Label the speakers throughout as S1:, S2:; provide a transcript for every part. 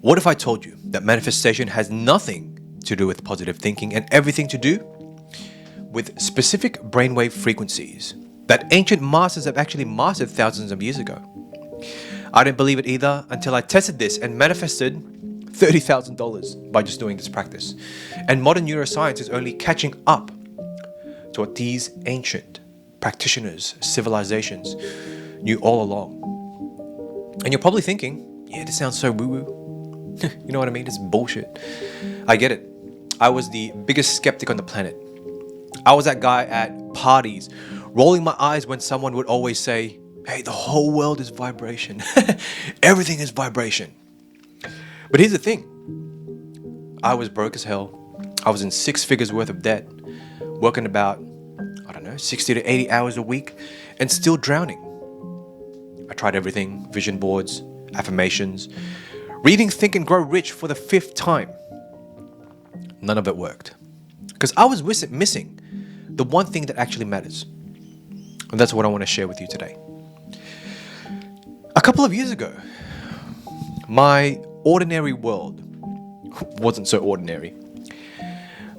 S1: What if I told you that manifestation has nothing to do with positive thinking and everything to do with specific brainwave frequencies that ancient masters have actually mastered thousands of years ago? I didn't believe it either until I tested this and manifested $30,000 by just doing this practice. And modern neuroscience is only catching up to what these ancient practitioners, civilizations knew all along. And you're probably thinking, yeah, this sounds so woo-woo. You know what I mean? It's bullshit. I get it. I was the biggest skeptic on the planet. I was that guy at parties, rolling my eyes when someone would always say, hey, the whole world is vibration. Everything is vibration. But here's the thing. I was broke as hell. I was in 6 figures worth of debt, working about, 60 to 80 hours a week, and still drowning. I tried everything, vision boards, affirmations, reading Think and Grow Rich for the 5th time. None of it worked. Because I was missing the one thing that actually matters. And that's what I want to share with you today. A couple of years ago, my ordinary world wasn't so ordinary,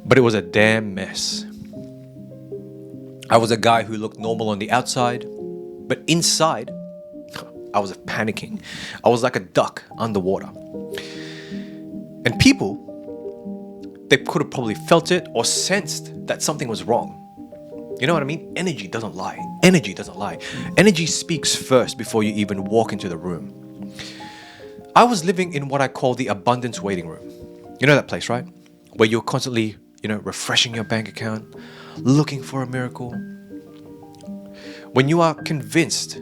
S1: but it was a damn mess. I was a guy who looked normal on the outside, but inside, I was panicking. I was like a duck underwater. And people, they could have probably felt it or sensed that something was wrong. You know what I mean? Energy doesn't lie. Energy doesn't lie. Energy speaks first before you even walk into the room. I was living in what I call the abundance waiting room. You know that place, right? Where you're constantly, refreshing your bank account, looking for a miracle. When you are convinced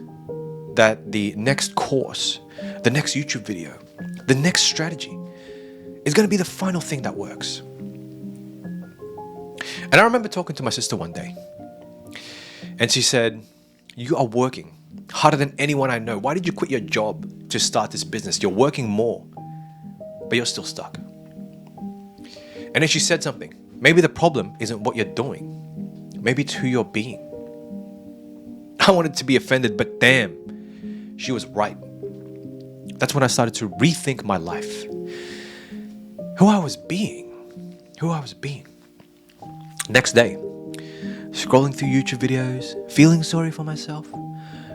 S1: that the next course, the next YouTube video, the next strategy is going to be the final thing that works. And I remember talking to my sister one day, and she said, you are working harder than anyone I know. Why did you quit your job to start this business? You're working more, but you're still stuck. And then she said something. Maybe the problem isn't what you're doing. Maybe it's who you're being. I wanted to be offended, but damn, she was right. That's when I started to rethink my life. Who I was being. Next day, scrolling through YouTube videos, feeling sorry for myself.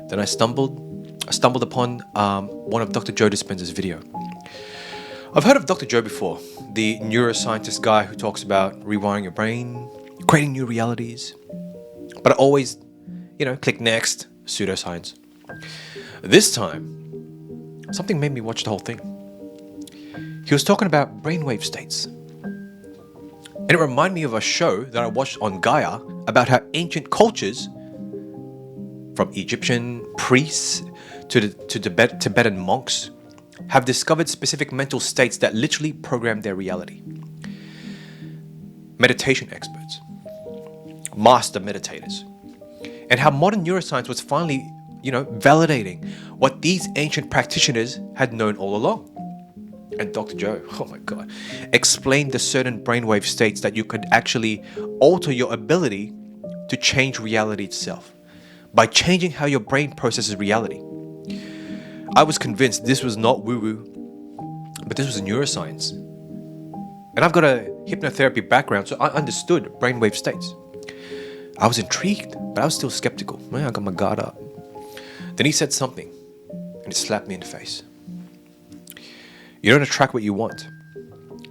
S1: Then I stumbled upon one of Dr. Joe Dispenza's video. I've heard of Dr. Joe before, the neuroscientist guy who talks about rewiring your brain, creating new realities. But I always, click next, pseudoscience. This time, something made me watch the whole thing. He was talking about brainwave states. And it reminded me of a show that I watched on Gaia about how ancient cultures, from Egyptian priests to Tibetan monks, have discovered specific mental states that literally program their reality. Meditation experts, master meditators, and how modern neuroscience was finally, validating what these ancient practitioners had known all along. And Dr. Joe, oh my God, explained the certain brainwave states that you could actually alter your ability to change reality itself by changing how your brain processes reality. I was convinced this was not woo-woo, but this was neuroscience. And I've got a hypnotherapy background, so I understood brainwave states. I was intrigued, but I was still skeptical. Man, I got my guard up. Then he said something, and it slapped me in the face. You don't attract what you want.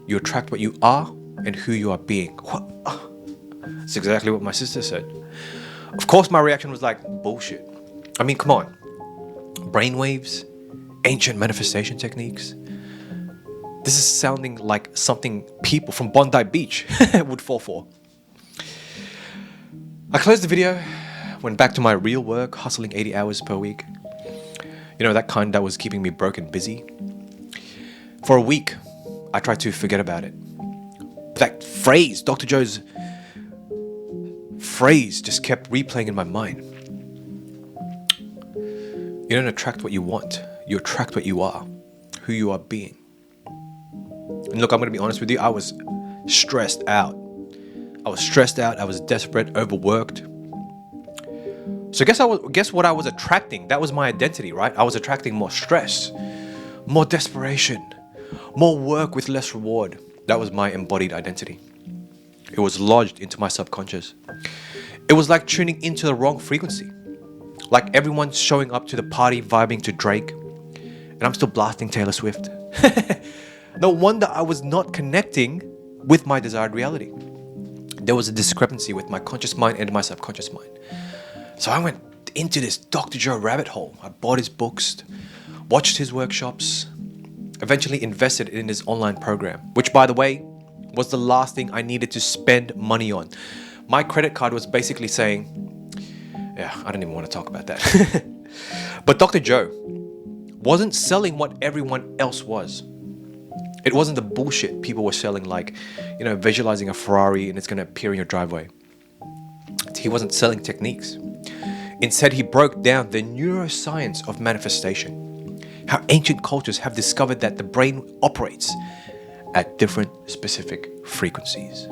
S1: You attract what you are and who you are being. What? That's exactly what my sister said. Of course, my reaction was like, bullshit. I mean, come on. Brainwaves, ancient manifestation techniques. This is sounding like something people from Bondi Beach would fall for. I closed the video, went back to my real work, hustling 80 hours per week. That kind that was keeping me broke and busy. For a week, I tried to forget about it. That phrase, Dr. Joe's phrase, just kept replaying in my mind. You don't attract what you want. You attract what you are, who you are being. And look, I'm going to be honest with you. I was stressed out. I was desperate, overworked. So guess what I was attracting? That was my identity, right? I was attracting more stress, more desperation, More work with less reward. That was my embodied identity. It was lodged into my subconscious. It was like tuning into the wrong frequency. Like everyone's showing up to the party vibing to Drake, and I'm still blasting Taylor Swift. No wonder I was not connecting with my desired reality. There was a discrepancy with my conscious mind and my subconscious mind. So I went into this Dr. Joe rabbit hole. I bought his books, watched his workshops, eventually invested in his online program, which, by the way, was the last thing I needed to spend money on. My credit card was basically saying, yeah, I don't even want to talk about that. But Dr. Joe wasn't selling what everyone else was. It wasn't the bullshit people were selling, like, visualizing a Ferrari and it's going to appear in your driveway. He wasn't selling techniques. Instead, he broke down the neuroscience of manifestation, how ancient cultures have discovered that the brain operates at different specific frequencies.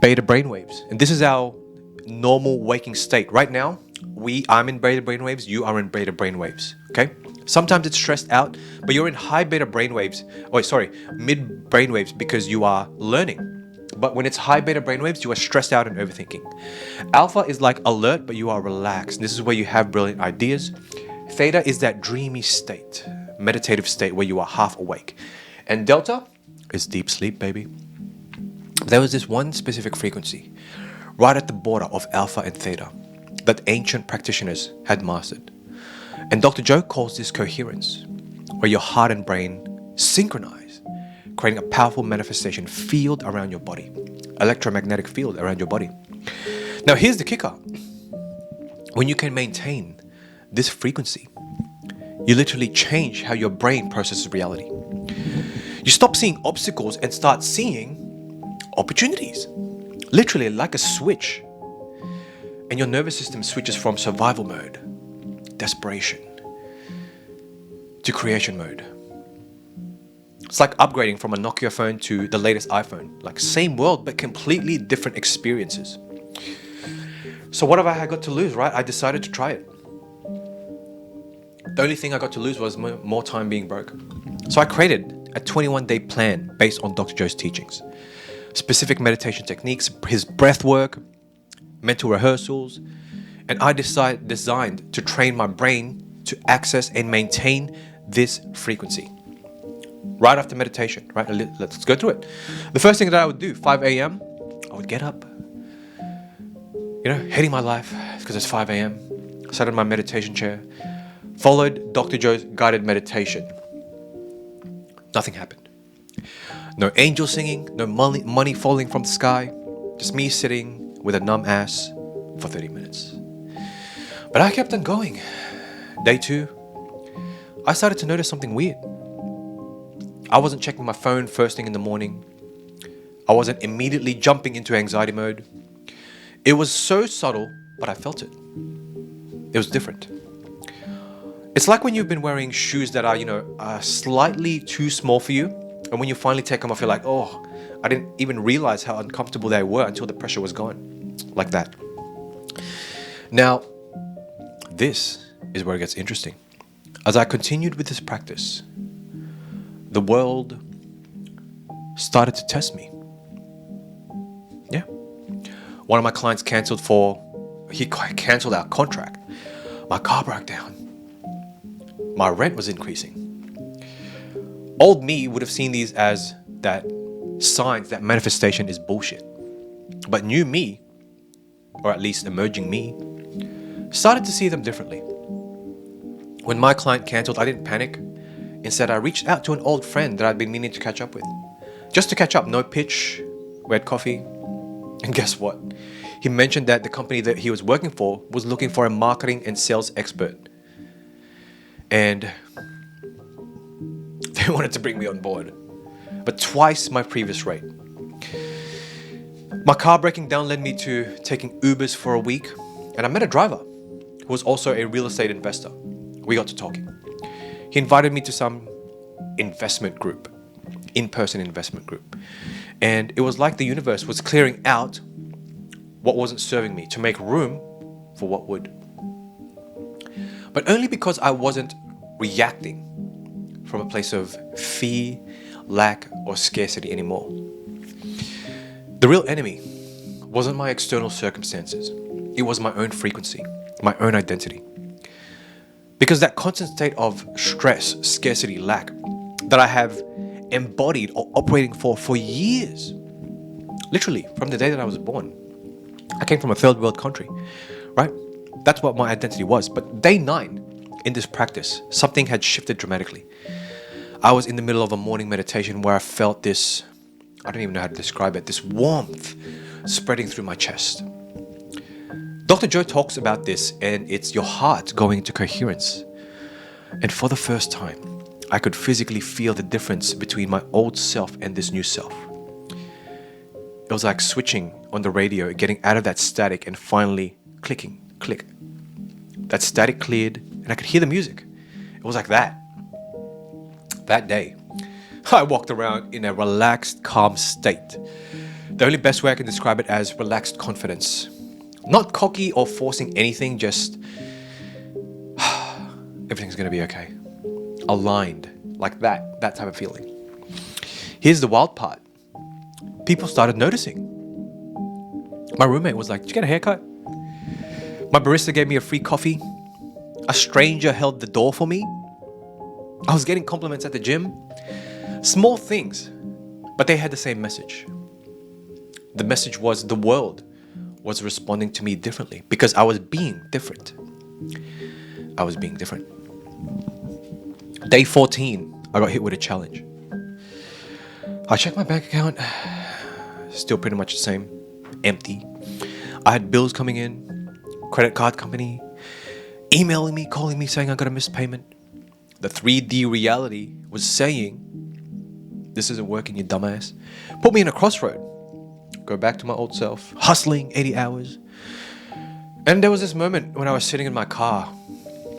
S1: Beta brainwaves. And this is our normal waking state. Right now, I'm in beta brainwaves, you are in beta brainwaves, okay? Sometimes it's stressed out, but you're in high beta brainwaves, mid brainwaves because you are learning. But when it's high beta brainwaves, you are stressed out and overthinking. Alpha is like alert, but you are relaxed. This is where you have brilliant ideas. Theta is that dreamy state, meditative state where you are half awake. And delta is deep sleep, baby. There was this one specific frequency, right at the border of alpha and theta, that ancient practitioners had mastered. And Dr. Joe calls this coherence, where your heart and brain synchronize, creating a powerful manifestation field around your body, electromagnetic field around your body. Now here's the kicker. When you can maintain this frequency, you literally change how your brain processes reality. You stop seeing obstacles and start seeing opportunities, literally like a switch. And your nervous system switches from survival mode, desperation, to creation mode. It's like upgrading from a Nokia phone to the latest iPhone. Like same world, but completely different experiences. So what have I got to lose, right? I decided to try it. The only thing I got to lose was more time being broke. So I created a 21-day plan based on Dr. Joe's teachings. Specific meditation techniques, his breath work, mental rehearsals, and I designed to train my brain to access and maintain this frequency. Right after meditation, right? Let's go through it. The first thing that I would do, 5 a.m., I would get up, hating my life because it's 5 a.m. Sat in my meditation chair, followed Dr. Joe's guided meditation. Nothing happened. No angel singing, no money falling from the sky, just me sitting with a numb ass for 30 minutes. But I kept on going. Day 2, I started to notice something weird. I wasn't checking my phone first thing in the morning. I wasn't immediately jumping into anxiety mode. It was so subtle, but I felt it. It was different. It's like when you've been wearing shoes that are slightly too small for you, and when you finally take them off, you're like, oh, I didn't even realize how uncomfortable they were until the pressure was gone. Like that. Now, this is where it gets interesting. As I continued with this practice, the world started to test me. Yeah. One of my clients canceled our contract. My car broke down. My rent was increasing. Old me would have seen these as that signs that manifestation is bullshit. But new me, or at least emerging me, started to see them differently. When my client canceled, I didn't panic. Instead, I reached out to an old friend that I'd been meaning to catch up with. Just to catch up, no pitch, we had coffee. And guess what? He mentioned that the company that he was working for was looking for a marketing and sales expert. And they wanted to bring me on board, but twice my previous rate. My car breaking down led me to taking Ubers for a week, and I met a driver who was also a real estate investor. We got to talking. He invited me to some investment group, in-person investment group. And it was like the universe was clearing out what wasn't serving me to make room for what would. But only because I wasn't reacting from a place of fear, lack, or scarcity anymore. The real enemy wasn't my external circumstances. It was my own frequency, my own identity. Because that constant state of stress, scarcity, lack that I have embodied or operating for years, literally from the day that I was born. I came from a third world country, right? That's what my identity was. But day 9 in this practice, something had shifted dramatically. I was in the middle of a morning meditation where I felt this, I don't even know how to describe it, this warmth spreading through my chest. Dr. Joe talks about this, and it's your heart going into coherence. And for the first time, I could physically feel the difference between my old self and this new self. It was like switching on the radio, getting out of that static and finally clicking, click. That static cleared and I could hear the music. It was like that. That day, I walked around in a relaxed, calm state. The only best way I can describe it as relaxed confidence. Not cocky or forcing anything, just everything's gonna be okay. Aligned, like that type of feeling. Here's the wild part. People started noticing. My roommate was like, "Did you get a haircut?" My barista gave me a free coffee. A stranger held the door for me. I was getting compliments at the gym. Small things, but they had the same message. The message was the world was responding to me differently because I was being different. I was being different. Day 14, I got hit with a challenge. I checked my bank account, still pretty much the same, empty. I had bills coming in, credit card company, emailing me, calling me, saying I got a missed payment. The 3D reality was saying, "This isn't working, you dumbass." Put me in a crossroad. Go back to my old self, hustling 80 hours. And there was this moment when I was sitting in my car,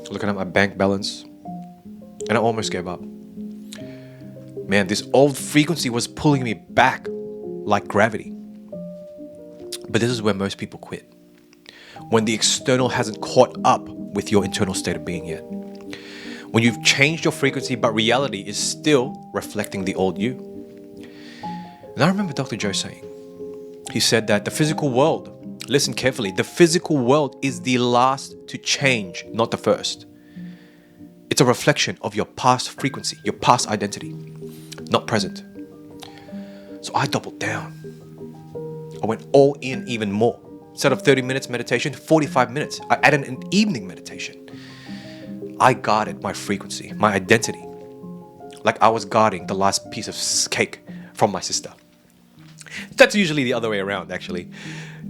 S1: looking at my bank balance, and I almost gave up. Man, this old frequency was pulling me back like gravity. But this is where most people quit. When the external hasn't caught up with your internal state of being yet. When you've changed your frequency, but reality is still reflecting the old you. And I remember Dr. Joe saying, he said that the physical world, listen carefully, the physical world is the last to change, not the first. It's a reflection of your past frequency, your past identity, not present. So I doubled down. I went all in even more. Instead of 30 minutes meditation, 45 minutes. I added an evening meditation. I guarded my frequency, my identity, like I was guarding the last piece of cake from my sister. That's usually the other way around, actually.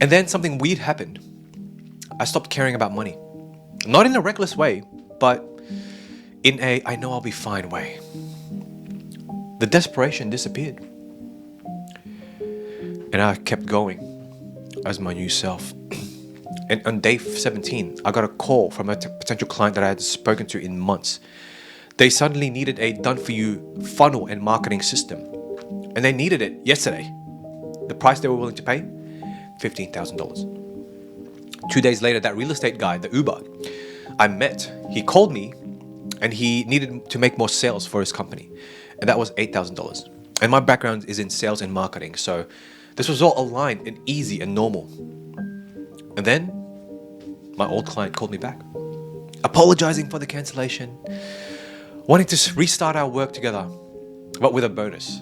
S1: And then something weird happened. I stopped caring about money. Not in a reckless way, but in a I know I'll be fine way. The desperation disappeared. And I kept going as my new self. And on day 17, I got a call from a potential client that I had spoken to in months. They suddenly needed a done-for-you funnel and marketing system. And they needed it yesterday. The price they were willing to pay, $15,000. 2 days later, that real estate guy, the Uber, I met, he called me and he needed to make more sales for his company. And that was $8,000. And my background is in sales and marketing. So this was all aligned and easy and normal. And then my old client called me back, apologizing for the cancellation, wanting to restart our work together, but with a bonus,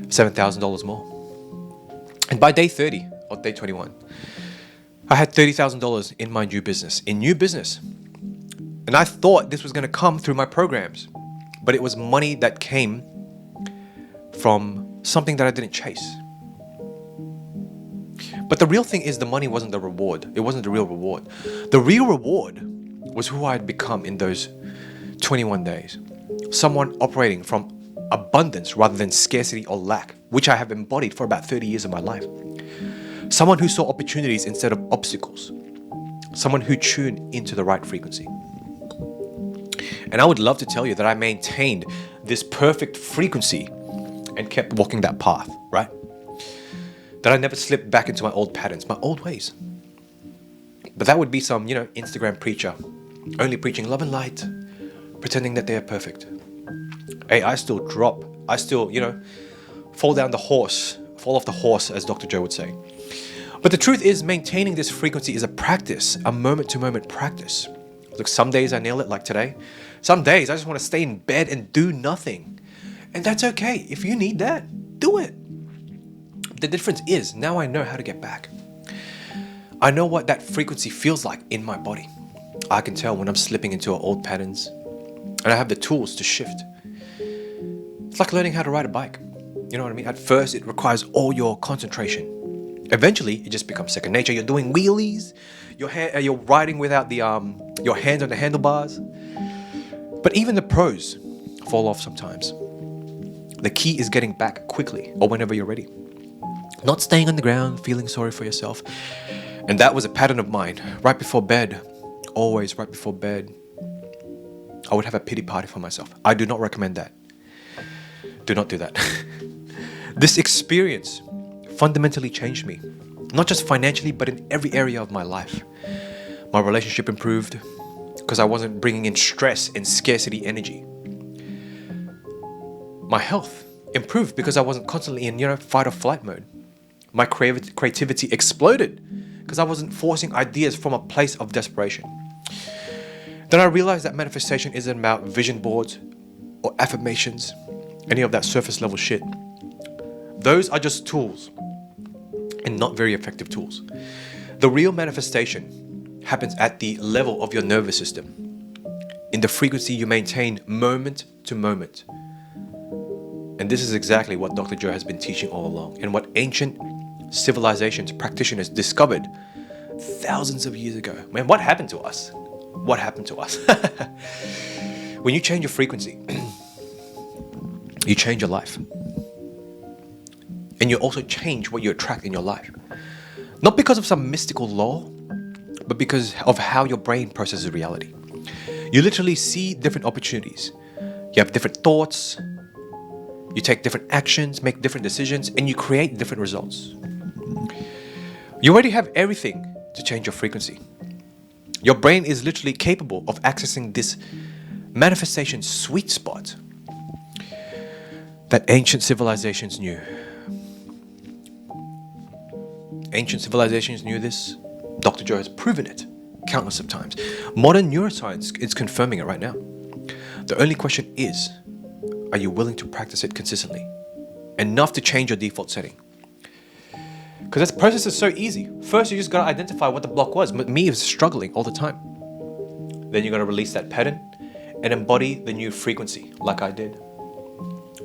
S1: $7,000 more. And by day 30 or day 21, I had $30,000 in my new business, And I thought this was going to come through my programs, but it was money that came from something that I didn't chase. But the real thing is the money wasn't the reward. It wasn't the real reward. The real reward was who I had become in those 21 days. Someone operating from abundance rather than scarcity or lack, which I have embodied for about 30 years of my life. Someone who saw opportunities instead of obstacles. Someone who tuned into the right frequency. And I would love to tell you that I maintained this perfect frequency and kept walking that path, right? That I never slipped back into my old patterns, my old ways. But that would be some, Instagram preacher, only preaching love and light, pretending that they are perfect. Hey, I still drop. I still, fall off the horse, as Dr. Joe would say. But the truth is, maintaining this frequency is a practice, a moment-to-moment practice. Look, some days I nail it, like today. Some days I just want to stay in bed and do nothing. And that's okay. If you need that, do it. The difference is, now I know how to get back. I know what that frequency feels like in my body. I can tell when I'm slipping into old patterns, and I have the tools to shift. It's like learning how to ride a bike. You know what I mean? At first, it requires all your concentration. Eventually, it just becomes second nature. You're doing wheelies. You're riding without your hands on the handlebars. But even the pros fall off sometimes. The key is getting back quickly or whenever you're ready. Not staying on the ground, feeling sorry for yourself. And that was a pattern of mine. Right before bed, always right before bed, I would have a pity party for myself. I do not recommend that. Do not do that. This experience fundamentally changed me. Not just financially, but in every area of my life. My relationship improved because I wasn't bringing in stress and scarcity energy. My health improved because I wasn't constantly in, fight or flight mode. My creativity exploded because I wasn't forcing ideas from a place of desperation. Then I realized that manifestation isn't about vision boards or affirmations, any of that surface level shit. Those are just tools and not very effective tools. The real manifestation happens at the level of your nervous system, in the frequency you maintain moment to moment. And this is exactly what Dr. Joe has been teaching all along, and what ancient civilizations practitioners discovered thousands of years ago. Man, what happened to us? What happened to us? When you change your frequency, you change your life. And you also change what you attract in your life. Not because of some mystical law, but because of how your brain processes reality. You literally see different opportunities. You have different thoughts. You take different actions, make different decisions, and you create different results. You already have everything to change your frequency. Your brain is literally capable of accessing this manifestation sweet spot that ancient civilizations knew. Ancient civilizations knew this. Dr. Joe has proven it countless of times. Modern neuroscience is confirming it right now. The only question is, are you willing to practice it consistently? Enough to change your default setting. Because this process is so easy. First, you just gotta identify what the block was. Me is struggling all the time. Then you're gonna release that pattern and embody the new frequency, like I did.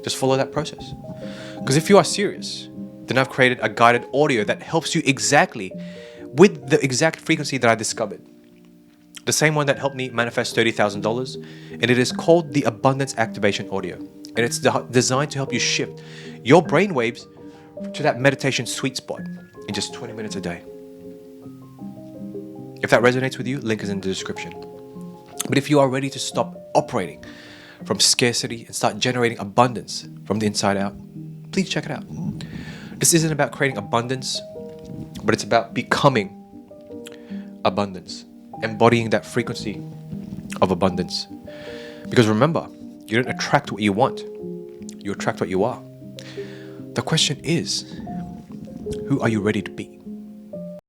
S1: Just follow that process. Because if you are serious, then I've created a guided audio that helps you exactly with the exact frequency that I discovered. The same one that helped me manifest $30,000, and it is called the Abundance Activation Audio. And it's designed to help you shift your brainwaves to that meditation sweet spot in just 20 minutes a day. If that resonates with you, link is in the description. But if you are ready to stop operating from scarcity and start generating abundance from the inside out, please check it out. This isn't about creating abundance, but it's about becoming abundance, embodying that frequency of abundance. Because remember, you don't attract what you want, you attract what you are. The question is, who are you ready to be?